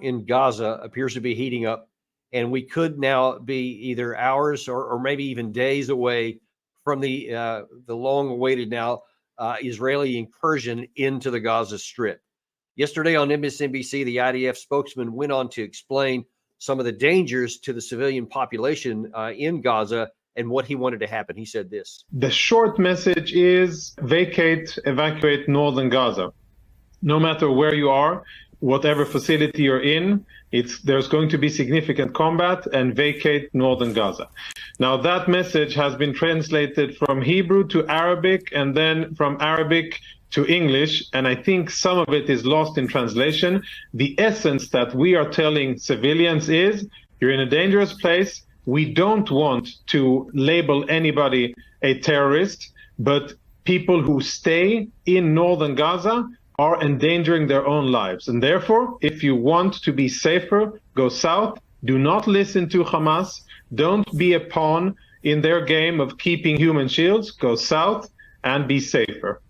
in Gaza appears to be heating up, and we could now be either hours or maybe even days away from the long-awaited now Israeli incursion into the Gaza Strip. Yesterday on MSNBC, the IDF spokesman went on to explain some of the dangers to the civilian population in Gaza and what he wanted to happen. He said this. The short message is evacuate northern Gaza. No matter where you are, whatever facility you're in, there's going to be significant combat, and vacate northern Gaza. Now, that message has been translated from Hebrew to Arabic and then from Arabic to English, and I think some of it is lost in translation. The essence that we are telling civilians is, you're in a dangerous place. We don't want to label anybody a terrorist, but people who stay in northern Gaza are endangering their own lives. And therefore, if you want to be safer, go south. Do not listen to Hamas. Don't be a pawn in their game of keeping human shields. Go south and be safer.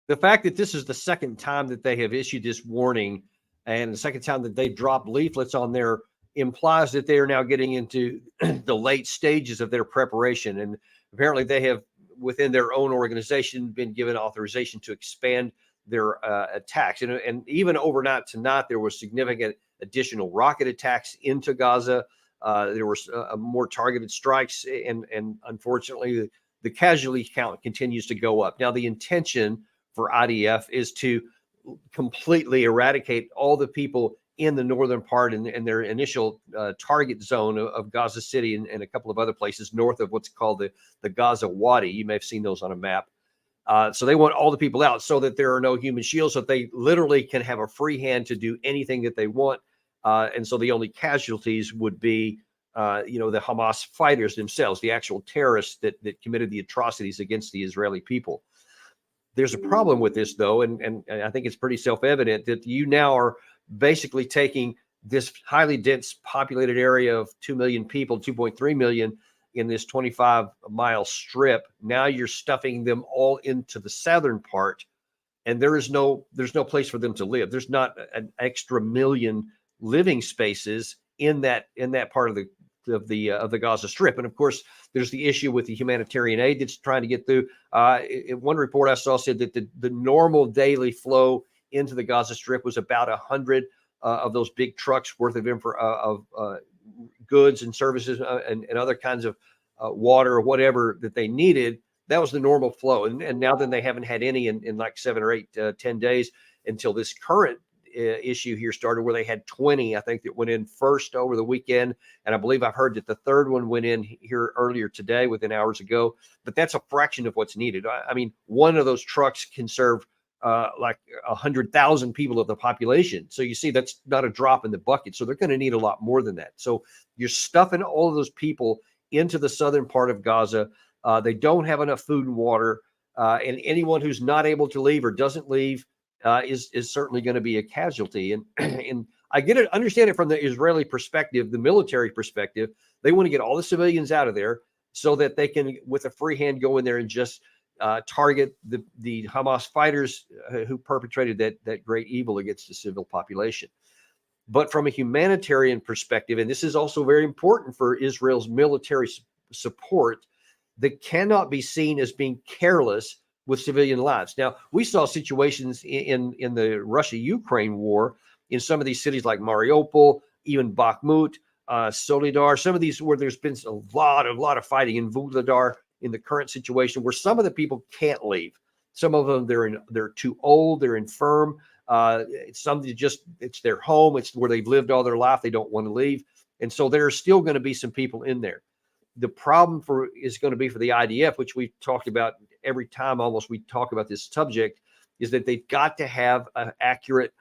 The fact that this is the second time that they have issued this warning and the second time that they dropped leaflets on there implies that they are now getting into the late stages of their preparation. And apparently they have, within their own organization, been given authorization to expand their attacks. And even overnight tonight, there was significant additional rocket attacks into Gaza. There were more targeted strikes, and unfortunately, the casualty count continues to go up. Now, the intention for IDF is to completely eradicate all the people in the northern part and their initial target zone of Gaza City and a couple of other places north of what's called the Gaza Wadi. You may have seen those on a map. So they want all the people out so that there are no human shields, so that they literally can have a free hand to do anything that they want. And so the only casualties would be, the Hamas fighters themselves, the actual terrorists that committed the atrocities against the Israeli people. There's a problem with this, though, and I think it's pretty self-evident that you now are basically taking this highly dense populated area of 2 million people, 2.3 million in this 25-mile strip. Now you're stuffing them all into the southern part, and there's no place for them to live. There's not an extra million living spaces in that part of the Gaza Strip. And of course, there's the issue with the humanitarian aid that's trying to get through. One report I saw said that the normal daily flow into the Gaza Strip was about 100 of those big trucks worth of goods and services and other kinds of water or whatever that they needed. That was the normal flow. And now then they haven't had any in like 7 or 8, 10 days until this current issue here started, where they had 20, I think, that went in first over the weekend. And I believe I've heard that the third one went in here earlier today, within hours ago. But that's a fraction of what's needed. I mean, one of those trucks can serve like 100,000 people of the population. So you see, that's not a drop in the bucket. So they're going to need a lot more than that. So you're stuffing all of those people into the southern part of Gaza. They don't have enough food and water. And anyone who's not able to leave or doesn't leave is certainly going to be a casualty. And I get it, understand it from the Israeli perspective, the military perspective. They want to get all the civilians out of there so that they can, with a free hand, go in there and just target the Hamas fighters who perpetrated that great evil against the civil population. But from a humanitarian perspective, and this is also very important for Israel's military support, that cannot be seen as being careless with civilian lives. Now, we saw situations in the Russia-Ukraine war in some of these cities like Mariupol, even Bakhmut, Solidar, some of these where there's been a lot of fighting, in Vuhledar in the current situation, where some of the people can't leave. Some of them, they're too old, they're infirm. Some it's their home, it's where they've lived all their life, they don't want to leave. And so there are still going to be some people in there. The problem is going to be for the IDF, which we've talked about every time almost we talk about this subject, is that they've got to have accurate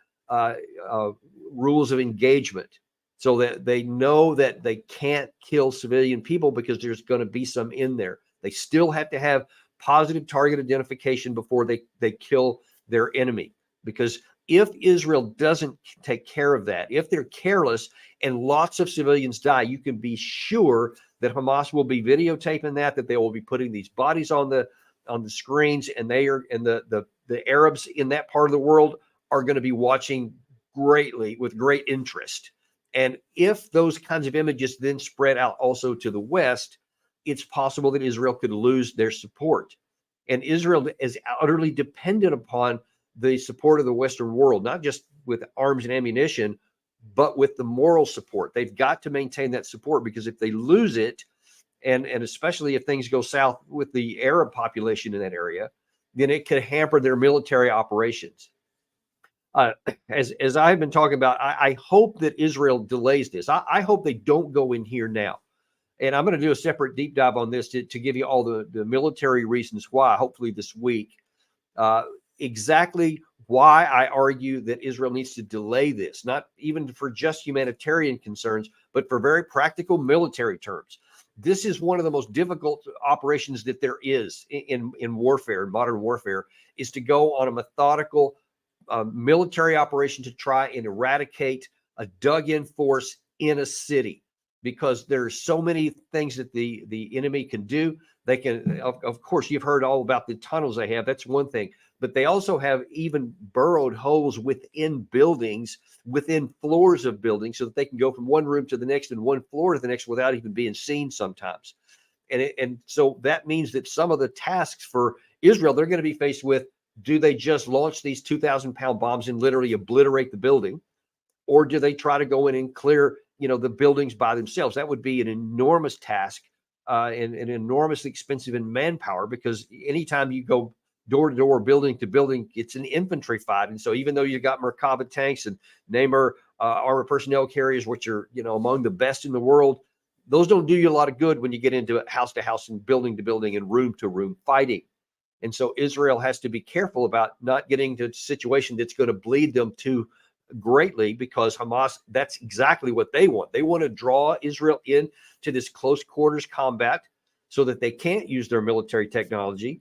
rules of engagement so that they know that they can't kill civilian people, because there's going to be some in there. They still have to have positive target identification before they kill their enemy. Because if Israel doesn't take care of that, if they're careless and lots of civilians die, you can be sure that Hamas will be videotaping that they will be putting these bodies on the screens, and the Arabs in that part of the world are going to be watching with great interest. And if those kinds of images then spread out also to the West, it's possible that Israel could lose their support. And Israel is utterly dependent upon the support of the Western world, not just with arms and ammunition, but with the moral support. They've got to maintain that support, because if they lose it, and especially if things go south with the Arab population in that area, then it could hamper their military operations. As I've been talking about, I hope that Israel delays this. I hope they don't go in here now. And I'm going to do a separate deep dive on this to give you all the military reasons why, hopefully this week. Exactly why I argue that Israel needs to delay this, not even for just humanitarian concerns, but for very practical military terms. This is one of the most difficult operations that there is in warfare, in modern warfare, is to go on a methodical military operation to try and eradicate a dug-in force in a city, because there's so many things that the enemy can do. They can, of course, you've heard all about the tunnels they have. That's one thing. But they also have even burrowed holes within buildings, within floors of buildings, so that they can go from one room to the next and one floor to the next without even being seen sometimes. And so that means that some of the tasks for Israel, they're going to be faced with: do they just launch these 2,000-pound bombs and literally obliterate the building? Or do they try to go in and clear, the buildings by themselves? That would be an enormous task and enormously expensive in manpower, because anytime you go door to door, building to building, it's an infantry fight. And so even though you've got Merkava tanks and Nemer armored personnel carriers, which are, among the best in the world, those don't do you a lot of good when you get into house to house and building to building and room to room fighting. And so Israel has to be careful about not getting to a situation that's going to bleed them too greatly, because Hamas, that's exactly what they want. They want to draw Israel into this close quarters combat so that they can't use their military technology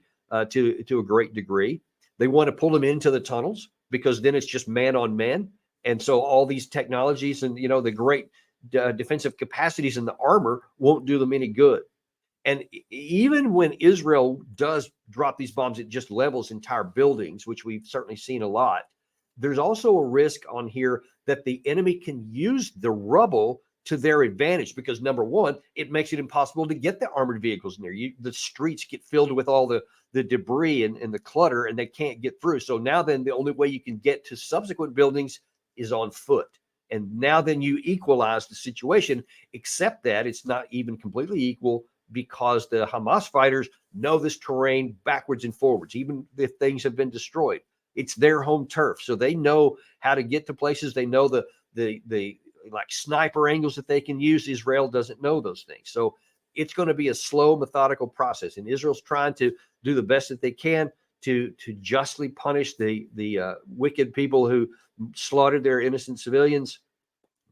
to a great degree. They want to pull them into the tunnels, because then it's just man on man. And so all these technologies and, the great defensive capacities in the armor won't do them any good. And even when Israel does drop these bombs, it just levels entire buildings, which we've certainly seen a lot. There's also a risk on here that the enemy can use the rubble to their advantage, because number one, it makes it impossible to get the armored vehicles near you. The streets get filled with all the debris and the clutter, and they can't get through. So now then the only way you can get to subsequent buildings is on foot. And now then you equalize the situation, except that it's not even completely equal, because the Hamas fighters know this terrain backwards and forwards, even if things have been destroyed. It's their home turf. So they know how to get to places. They know the like sniper angles that they can use. Israel doesn't know those things. So it's going to be a slow, methodical process. And Israel's trying to do the best that they can to justly punish the wicked people who slaughtered their innocent civilians.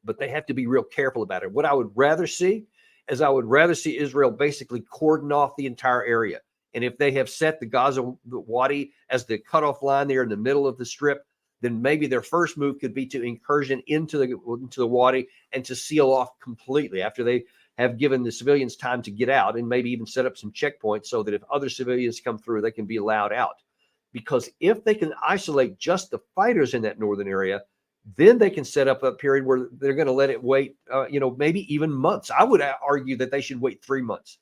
But they have to be real careful about it. What I would rather see is Israel basically cordon off the entire area. And if they have set the Gaza Wadi as the cutoff line there in the middle of the strip, then maybe their first move could be to incursion into the Wadi and to seal off completely after they have given the civilians time to get out, and maybe even set up some checkpoints so that if other civilians come through, they can be allowed out. Because if they can isolate just the fighters in that northern area, then they can set up a period where they're going to let it wait, maybe even months. I would argue that they should wait 3 months.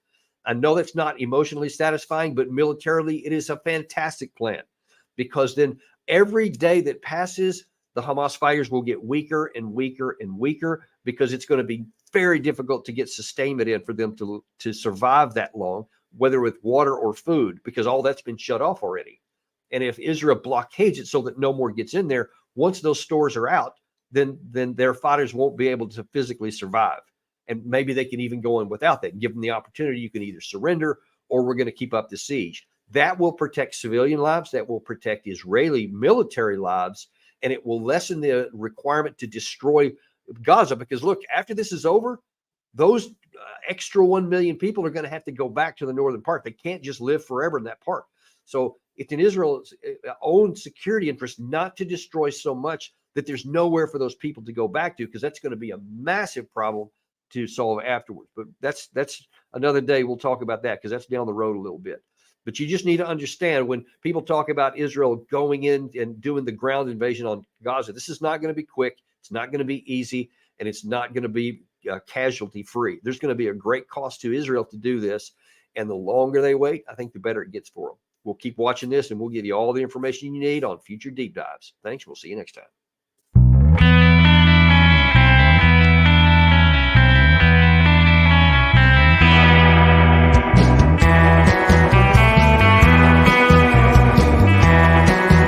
I know that's not emotionally satisfying, but militarily, it is a fantastic plan, because then every day that passes, the Hamas fighters will get weaker and weaker and weaker, because it's going to be very difficult to get sustainment in for them to survive that long, whether with water or food, because all that's been shut off already. And if Israel blockades it so that no more gets in there, once those stores are out, then their fighters won't be able to physically survive. And maybe they can even go in without that. Give them the opportunity. You can either surrender, or we're going to keep up the siege. That will protect civilian lives. That will protect Israeli military lives. And it will lessen the requirement to destroy Gaza. Because look, after this is over, those extra 1 million people are going to have to go back to the northern part. They can't just live forever in that part. So it's in Israel's own security interest not to destroy so much that there's nowhere for those people to go back to, because that's going to be a massive problem to solve afterwards. But that's another day. We'll talk about that, because that's down the road a little bit. But you just need to understand, when people talk about Israel going in and doing the ground invasion on Gaza, this is not going to be quick. It's not going to be easy, and it's not going to be casualty free. There's going to be a great cost to Israel to do this. And the longer they wait, I think the better it gets for them. We'll keep watching this, and we'll give you all the information you need on future deep dives. Thanks. We'll see you next time.